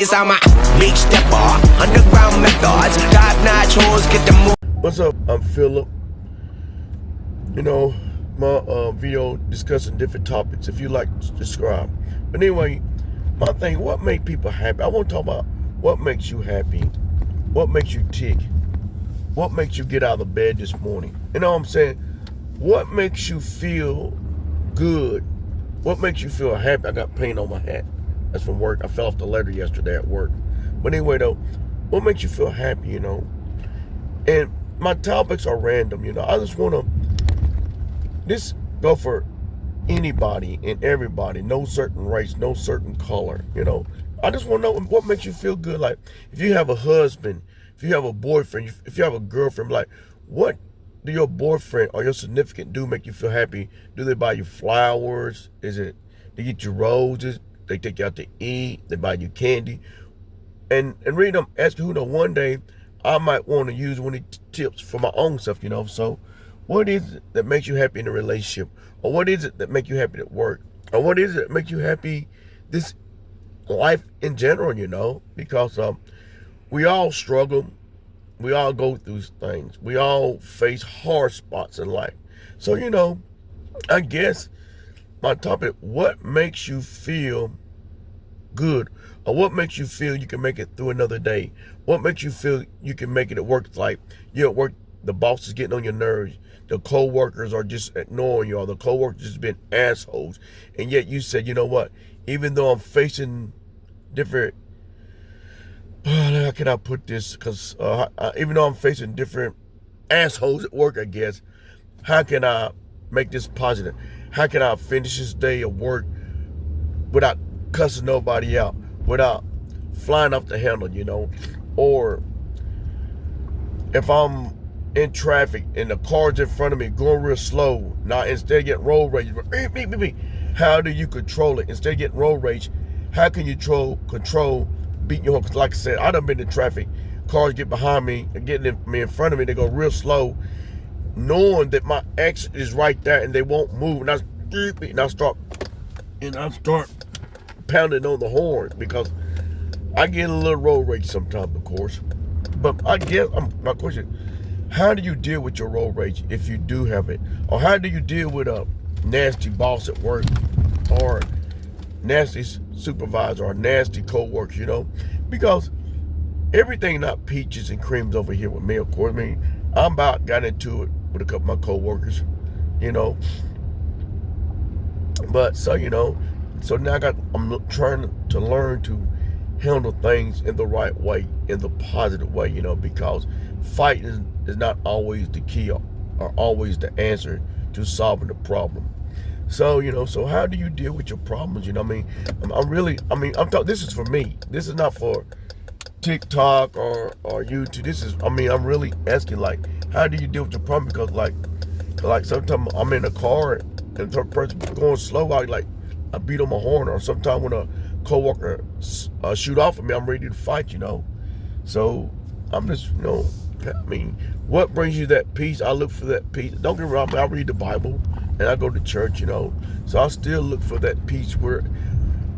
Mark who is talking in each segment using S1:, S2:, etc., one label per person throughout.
S1: It's on my big stepper, underground methods, top-notch hoes, get the move.
S2: What's up? I'm Philip. You know, my video discussing different topics. If you like, subscribe. But anyway, my thing, what makes people happy? I want to talk about what makes you happy, what makes you tick, what makes you get out of bed this morning. You know what I'm saying? What makes you feel good? What makes you feel happy? I got paint on my hat. That's from work. I fell off the ladder yesterday at work. But anyway, though, what makes you feel happy, you know? And my topics are random, you know. I just want to this go for anybody and everybody. No certain race, no certain color, you know. I just want to know what makes you feel good. Like, if you have a husband, if you have a boyfriend, if you have a girlfriend, like, what do your boyfriend or your significant do make you feel happy? Do they buy you flowers? Is it they get you roses? They take you out to eat, they buy you candy. And really, I'm asking who know one day I might want to use one of these tips for my own stuff, you know. So what is it that makes you happy in a relationship? Or what is it that makes you happy at work? Or what is it that makes you happy this life in general, you know? Because we all struggle. We all go through things. We all face hard spots in life. So, you know, I guess my topic, what makes you feel good? Or what makes you feel you can make it through another day? What makes you feel you can make it at work? Like, you're at work, the boss is getting on your nerves, the co-workers are just ignoring you, or the co-workers just being assholes, and yet you said, you know what, even though I'm facing different, how can I put this, because even though I'm facing different assholes at work, I guess, how can I make this positive? How can I finish this day of work without cussing nobody out, without flying off the handle, you know? Or if I'm in traffic and the car's in front of me going real slow, now instead of getting road rage, how do you control it? Instead of getting road rage, how can you control beating your horn? Because like I said, I done been in traffic, cars get behind me and getting in front of me, they go real slow, knowing that my exit is right there and they won't move, and I start pounding on the horn because I get a little road rage sometimes, of course. But I guess my question: how do you deal with your road rage if you do have it, or how do you deal with a nasty boss at work, or nasty supervisor, or nasty co-workers? You know, because everything not peaches and creams over here with me, of course. I mean, I'm about got into it with a couple of my co-workers, you know. But so, you know, so now I'm trying to learn to handle things in the right way, in the positive way, you know, because fighting is not always the key or always the answer to solving the problem. So, you know, so how do you deal with your problems? You know what I mean? I'm talking, this is for me. This is not for TikTok or YouTube. This is, I'm really asking, like, how do you deal with your problem? Because like sometimes I'm in a car and the person going slow, I beat on my horn, or sometimes when a coworker shoot off of me, I'm ready to fight, you know. So I'm just, you know, I mean, what brings you that peace? I look for that peace. Don't get me wrong, I read the Bible and I go to church, you know. So I still look for that peace. Where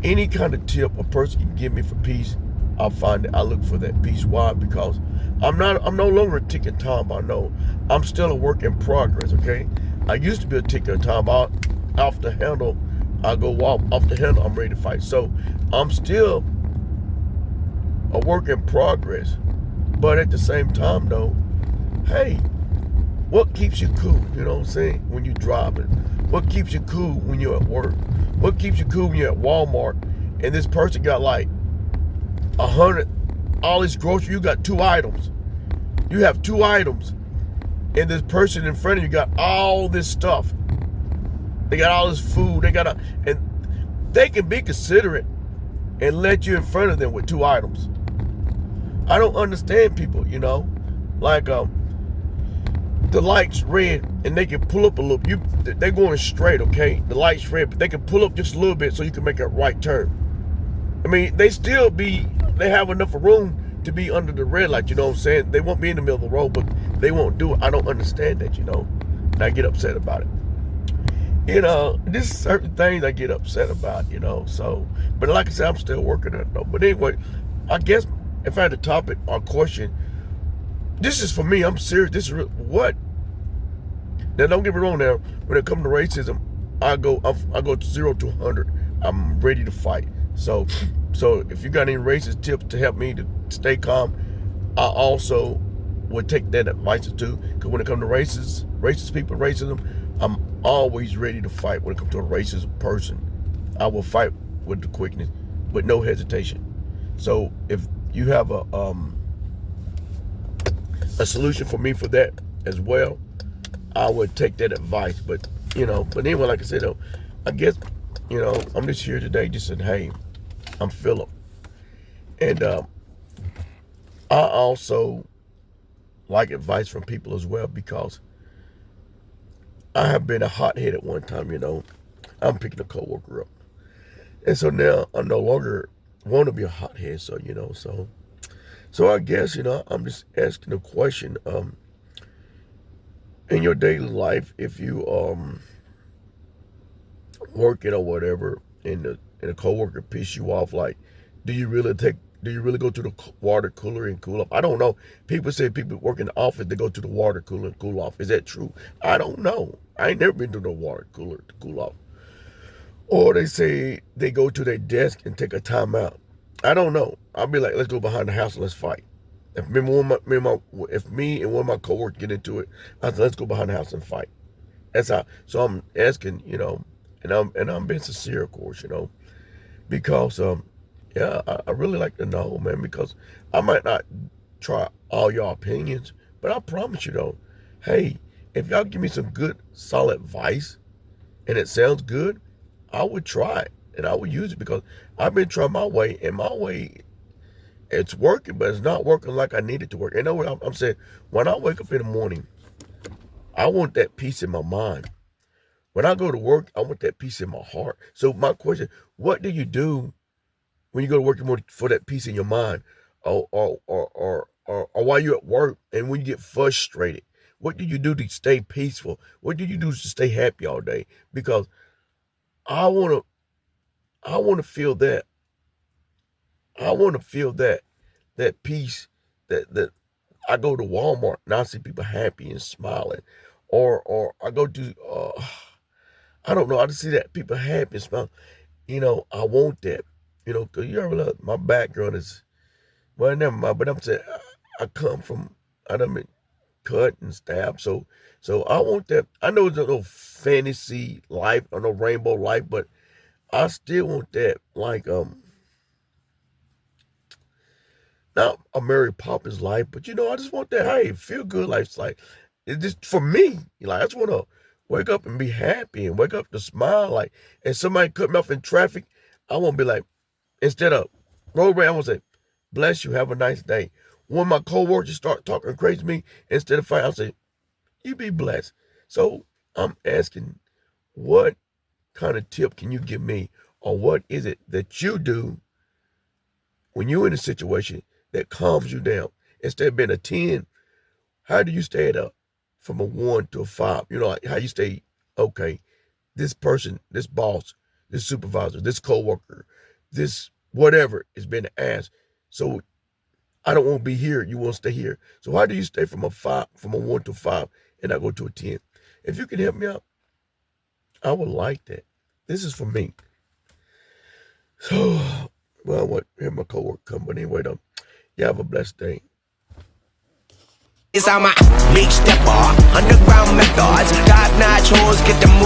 S2: any kind of tip a person can give me for peace, I'll find it. I look for that peace. Why? Because I'm no longer a ticking time. I know I'm still a work in progress. Okay, I used to be a ticking time. Off the handle, I go off the handle, I'm ready to fight. So I'm still a work in progress. But at the same time, though, hey, what keeps you cool? You know what I'm saying? When you're driving, what keeps you cool when you're at work? What keeps you cool when you're at Walmart and this person got like 100, all this grocery, you got 2 items. You have 2 items, and this person in front of you got all this stuff. They got all this food. And they can be considerate and let you in front of them with 2 items. I don't understand people, you know, like the light's red and they can pull up a little. They're going straight, okay? The light's red, but they can pull up just a little bit so you can make a right turn. I mean, they have enough room to be under the red light, you know what I'm saying? They won't be in the middle of the road, but they won't do it. I don't understand that, you know, and I get upset about it. You know, there's certain things I get upset about, you know, so, but like I said, I'm still working on it though. But anyway, I guess if I had a topic or question, this is for me. I'm serious. This is real. What? Now, don't get me wrong. Now, when it comes to racism, I go 0 to 100. I'm ready to fight. So if you got any racist tips to help me to stay calm, I also would take that advice too. Because when it comes to racist people, racism, I'm always ready to fight. When it comes to a racist person, I will fight with the quickness, with no hesitation. So if you have a solution for me for that as well, I would take that advice. But anyway, like I said though, I guess I'm just here today just saying, hey, I'm Philip, and I also like advice from people as well, because I have been a hothead at one time. I'm picking a coworker up, and so now I no longer want to be a hothead. So so I guess I'm just asking a question. In your daily life, if you working or whatever, and a coworker piss you off, like, do you really go to the water cooler and cool off? I don't know. People say people work in the office, they go to the water cooler and cool off. Is that true? I don't know. I ain't never been to the water cooler to cool off. Or they say they go to their desk and take a time out. I don't know. I'll be like, let's go behind the house and let's fight. If me and one of my coworkers get into it, I said, let's go behind the house and fight. That's how. So I'm asking, and I'm being sincere, of course, because yeah, I really like to know, man, because I might not try all your opinions, but I promise you though, hey, if y'all give me some good, solid advice, and it sounds good, I would try it and I would use it, because I've been trying my way, and my way, it's working, but it's not working like I need it to work. You know what I'm saying? When I wake up in the morning, I want that peace in my mind. When I go to work, I want that peace in my heart. So my question, what do you do when you go to work in the morning for that peace in your mind? Or while you're at work and when you get frustrated, what do you do to stay peaceful? What do you do to stay happy all day? Because I want to feel that. I want to feel that peace, that I go to Walmart and I see people happy and smiling, or I go to I don't know, I just see that people happy and smiling. I want that. Because you ever look, my background is, well, never mind. But I'm saying I done been cut and stabbed, so I want that. I know it's no fantasy life or no rainbow life, but I still want that, like not a Mary Poppins life, but I just want that, hey, feel good life. Like, it's just for me. Like, I just want to wake up and be happy and wake up to smile. Like, and somebody cut me off in traffic, I won't be like, instead of road rage, I want to say, bless you, have a nice day. When my coworkers start talking crazy to me, instead of fighting, I'll say, you be blessed. So I'm asking, what kind of tip can you give me, or what is it that you do when you're in a situation that calms you down? Instead of being a 10, how do you stay it up from a 1 to a 5? Like how you stay, okay, this person, this boss, this supervisor, this coworker, this whatever is being asked. So I don't want to be here. You want to stay here. So how do you stay from a 1 to a 5 and not go to a 10? If you can help me out, I would like that. This is for me. So, well, here my coworker come, but anyway, though, you have a blessed day.
S1: It's on my big stepper, underground methods, top notch hoes, get the